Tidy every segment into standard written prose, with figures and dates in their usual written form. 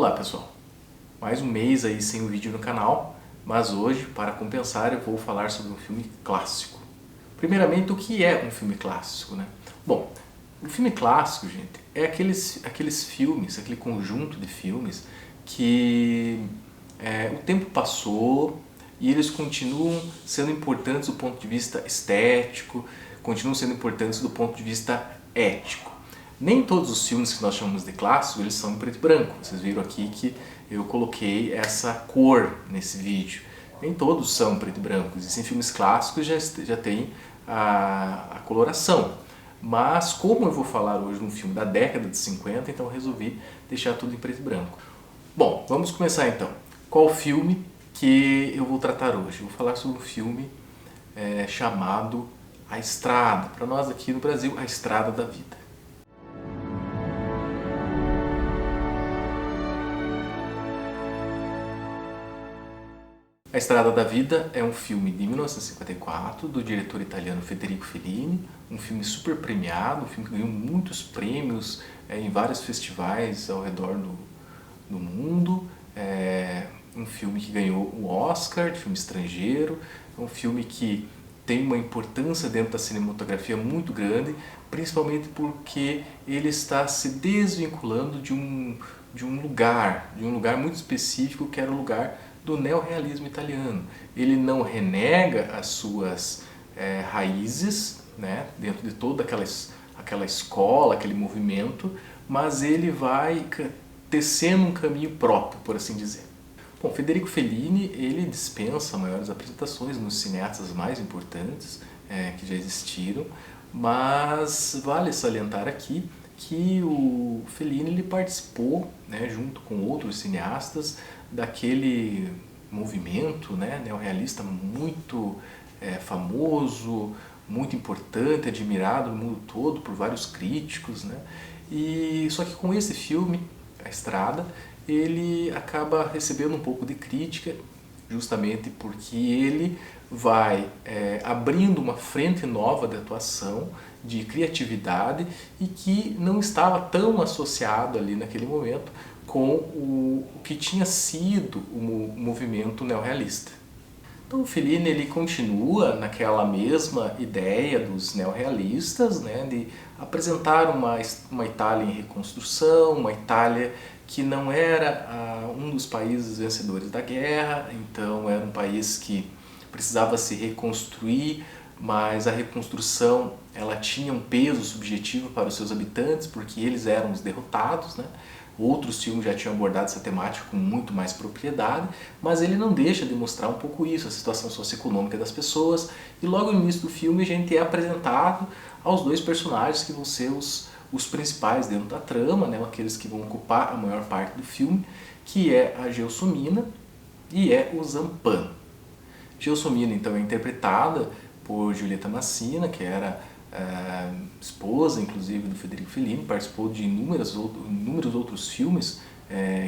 Olá pessoal, mais um mês aí sem um vídeo no canal, mas hoje, para compensar, eu vou falar sobre um filme clássico. Primeiramente, o que é um filme clássico, né? Bom, o filme clássico, gente, é aqueles filmes, aquele conjunto de filmes que o tempo passou e eles continuam sendo importantes do ponto de vista estético, continuam sendo importantes do ponto de vista ético. Nem todos os filmes que nós chamamos de clássicos, eles são em preto e branco. Vocês viram aqui que eu coloquei essa cor nesse vídeo. Nem todos são preto e branco. Existem filmes clássicos que já tem a coloração. Mas como eu vou falar hoje de um filme da década de 50, então eu resolvi deixar tudo em preto e branco. Bom, vamos começar então. Qual filme que eu vou tratar hoje? Eu vou falar sobre um filme chamado A Estrada. Para nós aqui no Brasil, A Estrada da Vida. A Estrada da Vida é um filme de 1954 do diretor italiano Federico Fellini, um filme super premiado, um filme que ganhou muitos prêmios em vários festivais ao redor do mundo, um filme que ganhou o Oscar de filme estrangeiro, é um filme que tem uma importância dentro da cinematografia muito grande, principalmente porque ele está se desvinculando de um lugar muito específico, que era o lugar do neorrealismo italiano. Ele não renega as suas raízes, né, dentro de toda aquela escola, aquele movimento, mas ele vai tecendo um caminho próprio, por assim dizer. Bom, Federico Fellini, ele dispensa maiores apresentações nos cineastas mais importantes que já existiram, mas vale salientar aqui que o Fellini ele participou, né, junto com outros cineastas, daquele movimento, né, neorrealista muito famoso, muito importante, admirado no mundo todo por vários críticos, né? E só que com esse filme, A Estrada, ele acaba recebendo um pouco de crítica, justamente porque ele vai abrindo uma frente nova de atuação, de criatividade, e que não estava tão associado ali naquele momento com o que tinha sido o movimento neorrealista. Então o Fellini ele continua naquela mesma ideia dos neorrealistas, né, de apresentar uma Itália em reconstrução, uma Itália que não era um dos países vencedores da guerra, então era um país que precisava se reconstruir, mas a reconstrução ela tinha um peso subjetivo para os seus habitantes, porque eles eram os derrotados, né? Outros filmes já tinham abordado essa temática com muito mais propriedade, mas ele não deixa de mostrar um pouco isso, a situação socioeconômica das pessoas, e logo no início do filme a gente é apresentado aos dois personagens que vão ser os principais dentro da trama, né? Aqueles que vão ocupar a maior parte do filme, que é a Gelsomina e o Zampano. Gelsomina então é interpretada por Giulietta Massina, que era esposa inclusive do Federico Fellini, participou de inúmeros outros filmes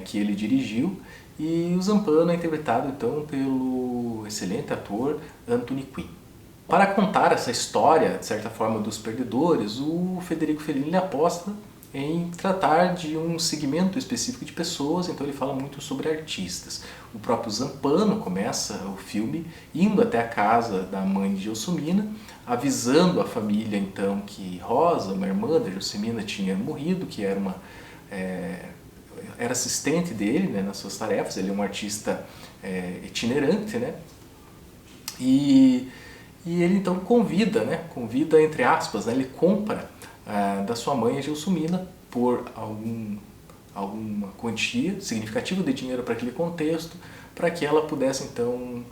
que ele dirigiu, e o Zampano é interpretado então pelo excelente ator Anthony Quinn. Para contar essa história, de certa forma, dos perdedores, o Federico Fellini aposta em tratar de um segmento específico de pessoas, então ele fala muito sobre artistas. O próprio Zampano começa o filme indo até a casa da mãe de Gelsomina, avisando a família então que Rosa, uma irmã da Gelsomina, tinha morrido, que era era assistente dele, né, nas suas tarefas. Ele é um artista itinerante, né? E ele então convida entre aspas, né, ele compra da sua mãe, a Gelsomina, por alguma quantia significativa de dinheiro para aquele contexto, para que ela pudesse então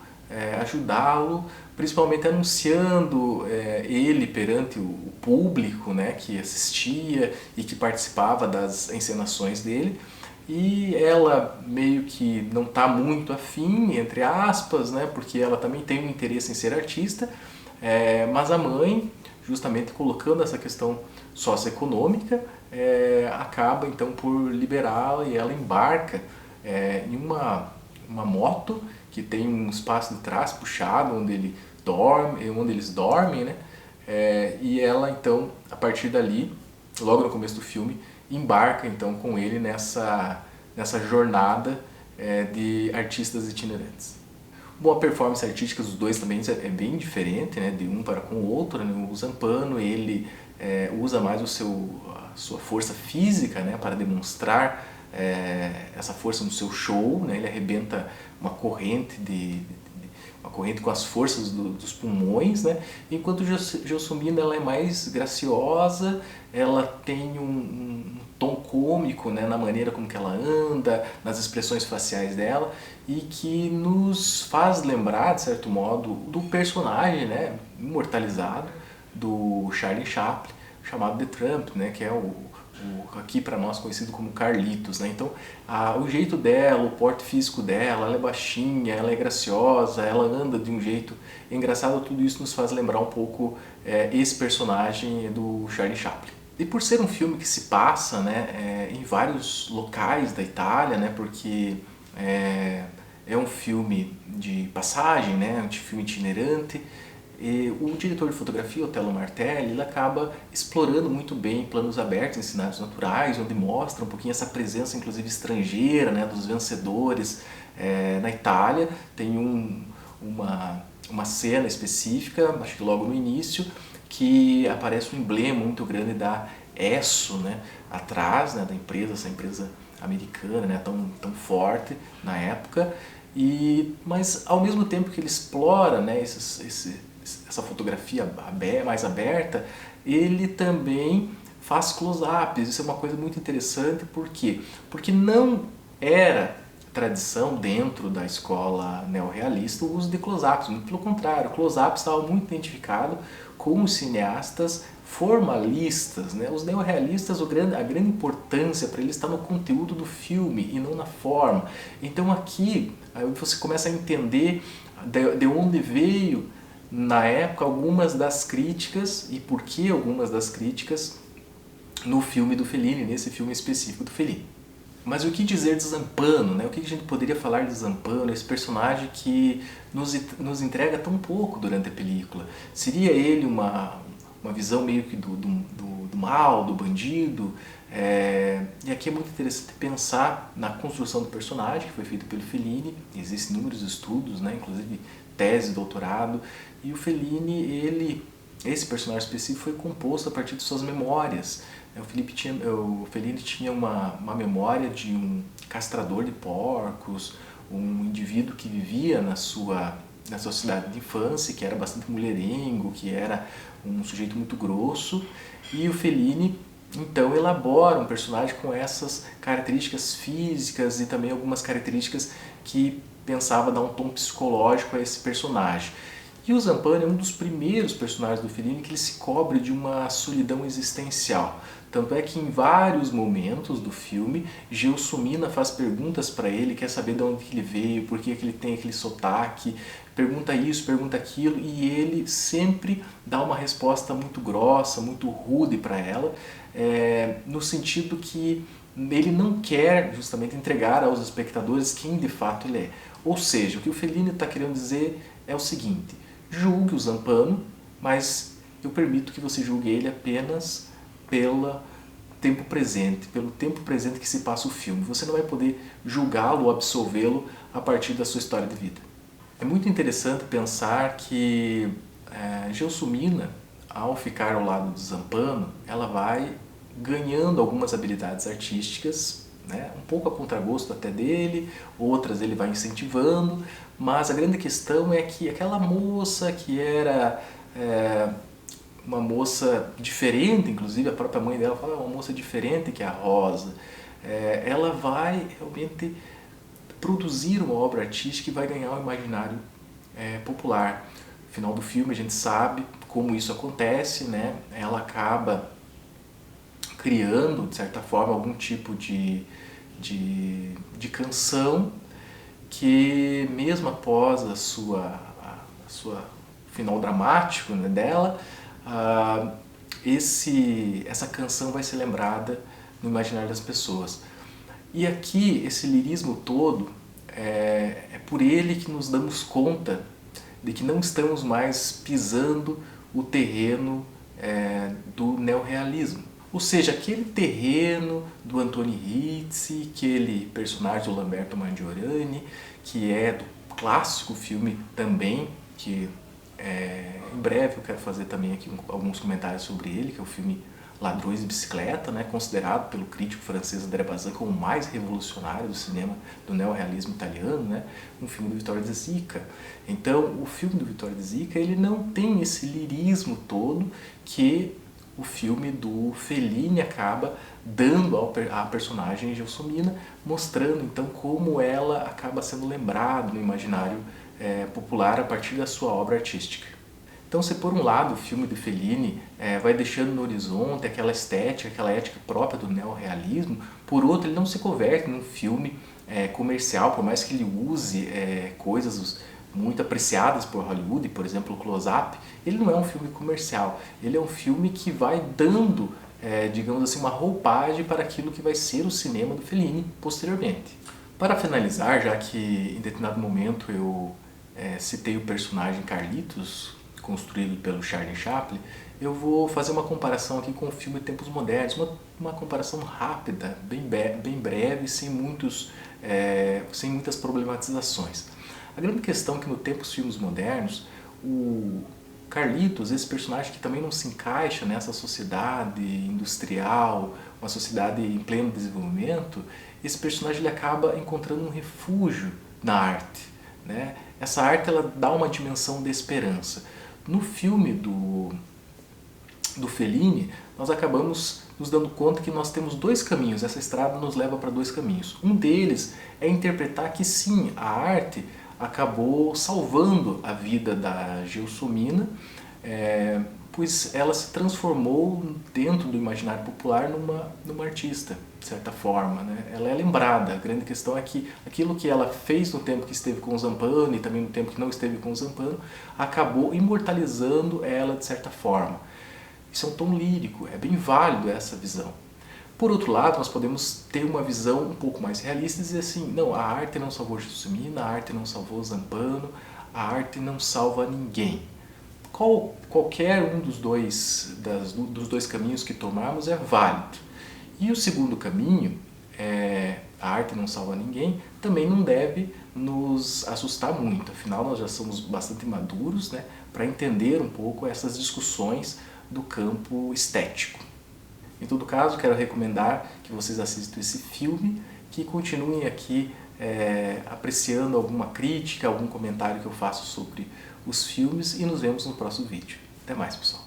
ajudá-lo, principalmente anunciando ele perante o público, né, que assistia e que participava das encenações dele. E ela meio que não está muito afim, entre aspas, né, porque ela também tem um interesse em ser artista, mas a mãe, justamente colocando essa questão socioeconômica, acaba então por liberá-la, e ela embarca em uma moto que tem um espaço de trás puxado onde eles dormem, né? E ela então, a partir dali, logo no começo do filme, embarca então com ele nessa jornada de artistas itinerantes. Bom, a performance artística dos dois também é bem diferente, né, de um para com o outro, né? O Zampano, ele usa mais a sua força física, né, para demonstrar essa força no seu show, né? Ele arrebenta uma corrente com as forças dos pulmões, né? Enquanto Gelsomina, ela é mais graciosa, ela tem um tom cômico, né, na maneira como que ela anda, nas expressões faciais dela, e que nos faz lembrar, de certo modo, do personagem, né, imortalizado do Charlie Chaplin, chamado The Tramp, né, que é aqui para nós conhecido como Carlitos, né? Então, o jeito dela, o porte físico dela, ela é baixinha, ela é graciosa, ela anda de um jeito engraçado, tudo isso nos faz lembrar um pouco esse personagem do Charlie Chaplin. E por ser um filme que se passa, né, em vários locais da Itália, né, porque é um filme de passagem, né, um filme itinerante, e o diretor de fotografia, Otello Martelli, ele acaba explorando muito bem planos abertos em cenários naturais, onde mostra um pouquinho essa presença, inclusive estrangeira, né, dos vencedores na Itália. Tem uma cena específica, acho que logo no início, que aparece um emblema muito grande da Esso, né, atrás, né, da empresa, essa empresa americana, né, tão forte na época. Mas ao mesmo tempo que ele explora, né, essa fotografia mais aberta, ele também faz close-ups. Isso é uma coisa muito interessante, por quê? Porque não era tradição dentro da escola neorrealista o uso de close-ups, muito pelo contrário, close-ups estava muito identificado com os cineastas formalistas, né? Os neorrealistas, a grande importância para eles está no conteúdo do filme e não na forma. Então aqui aí você começa a entender de onde veio na época algumas das críticas e por que algumas das críticas no filme do Fellini, nesse filme específico do Fellini. Mas o que dizer de Zampano, né? O que a gente poderia falar de Zampano, esse personagem que nos entrega tão pouco durante a película? Seria ele uma visão meio que do mal, do bandido? E aqui é muito interessante pensar na construção do personagem, que foi feito pelo Fellini. Existem inúmeros estudos, né? Inclusive tese, doutorado, e o Fellini, esse personagem específico foi composto a partir de suas memórias. O Fellini tinha uma memória de um castrador de porcos, um indivíduo que vivia na sua cidade de infância, que era bastante mulherengo, que era um sujeito muito grosso, e o Fellini então elabora um personagem com essas características físicas e também algumas características que pensava dar um tom psicológico a esse personagem. E o Zampano é um dos primeiros personagens do Fellini que ele se cobre de uma solidão existencial. Tanto é que em vários momentos do filme, Gelsomina faz perguntas para ele, quer saber de onde ele veio, por que ele tem aquele sotaque, pergunta isso, pergunta aquilo, e ele sempre dá uma resposta muito grossa, muito rude para ela, no sentido que ele não quer justamente entregar aos espectadores quem de fato ele é. Ou seja, o que o Fellini está querendo dizer é o seguinte: julgue o Zampano, mas eu permito que você julgue ele apenas pelo tempo presente que se passa o filme. Você não vai poder julgá-lo ou absolvê-lo a partir da sua história de vida. É muito interessante pensar que Gelsomina, ao ficar ao lado do Zampano, ela vai ganhando algumas habilidades artísticas, né? Um pouco a contragosto até dele, outras ele vai incentivando, mas a grande questão é que aquela moça que era uma moça diferente, inclusive a própria mãe dela fala, uma moça diferente que é a Rosa, ela vai realmente produzir uma obra artística e vai ganhar o imaginário popular. No final do filme a gente sabe como isso acontece, né? Ela acaba criando, de certa forma, algum tipo de canção que, mesmo após a sua final dramático, né, dela, essa canção vai ser lembrada no imaginário das pessoas. E aqui, esse lirismo todo, é por ele que nos damos conta de que não estamos mais pisando o terreno do neorrealismo. Ou seja, aquele terreno do Antoni Rizzi, aquele personagem do Lamberto Mangiorani, que é do clássico filme também, que em breve eu quero fazer também aqui alguns comentários sobre ele, que é o filme Ladrões de Bicicleta, né, considerado pelo crítico francês André Bazin como o mais revolucionário do cinema do neorrealismo italiano, né, um filme do Vittorio De Sica. Então, o filme do Vittorio De Sica, ele não tem esse lirismo todo que o filme do Fellini acaba dando à personagem Gelsomina, mostrando então como ela acaba sendo lembrada no imaginário popular a partir da sua obra artística. Então, se por um lado o filme do Fellini vai deixando no horizonte aquela estética, aquela ética própria do neorrealismo, por outro ele não se converte num filme comercial, por mais que ele use coisas muito apreciadas por Hollywood, por exemplo o Close-Up, ele não é um filme comercial, ele é um filme que vai dando, digamos assim, uma roupagem para aquilo que vai ser o cinema do Fellini posteriormente. Para finalizar, já que em determinado momento eu citei o personagem Carlitos, construído pelo Charlie Chaplin, eu vou fazer uma comparação aqui com o filme Tempos Modernos, uma comparação rápida, bem breve, sem muitas problematizações. A grande questão é que no Tempos Filmes Modernos, o Carlitos, esse personagem que também não se encaixa nessa sociedade industrial, uma sociedade em pleno desenvolvimento, esse personagem ele acaba encontrando um refúgio na arte, né? Essa arte ela dá uma dimensão de esperança. No filme do Fellini, nós acabamos nos dando conta que nós temos dois caminhos, essa estrada nos leva para dois caminhos. Um deles é interpretar que sim, a arte acabou salvando a vida da Gelsomina, pois ela se transformou dentro do imaginário popular numa artista, de certa forma, né? Ela é lembrada. A grande questão é que aquilo que ela fez no tempo que esteve com o Zampano e também no tempo que não esteve com o Zampano, acabou imortalizando ela de certa forma. Isso é um tom lírico, é bem válido essa visão. Por outro lado, nós podemos ter uma visão um pouco mais realista e dizer assim, não, a arte não salvou Gelsomina, a arte não salvou Zampano, a arte não salva ninguém. Qualquer um dos dois caminhos que tomarmos é válido. E o segundo caminho, a arte não salva ninguém, também não deve nos assustar muito. Afinal, nós já somos bastante maduros, né, para entender um pouco essas discussões do campo estético. Em todo caso, quero recomendar que vocês assistam esse filme, que continuem aqui apreciando alguma crítica, algum comentário que eu faço sobre os filmes e nos vemos no próximo vídeo. Até mais, pessoal!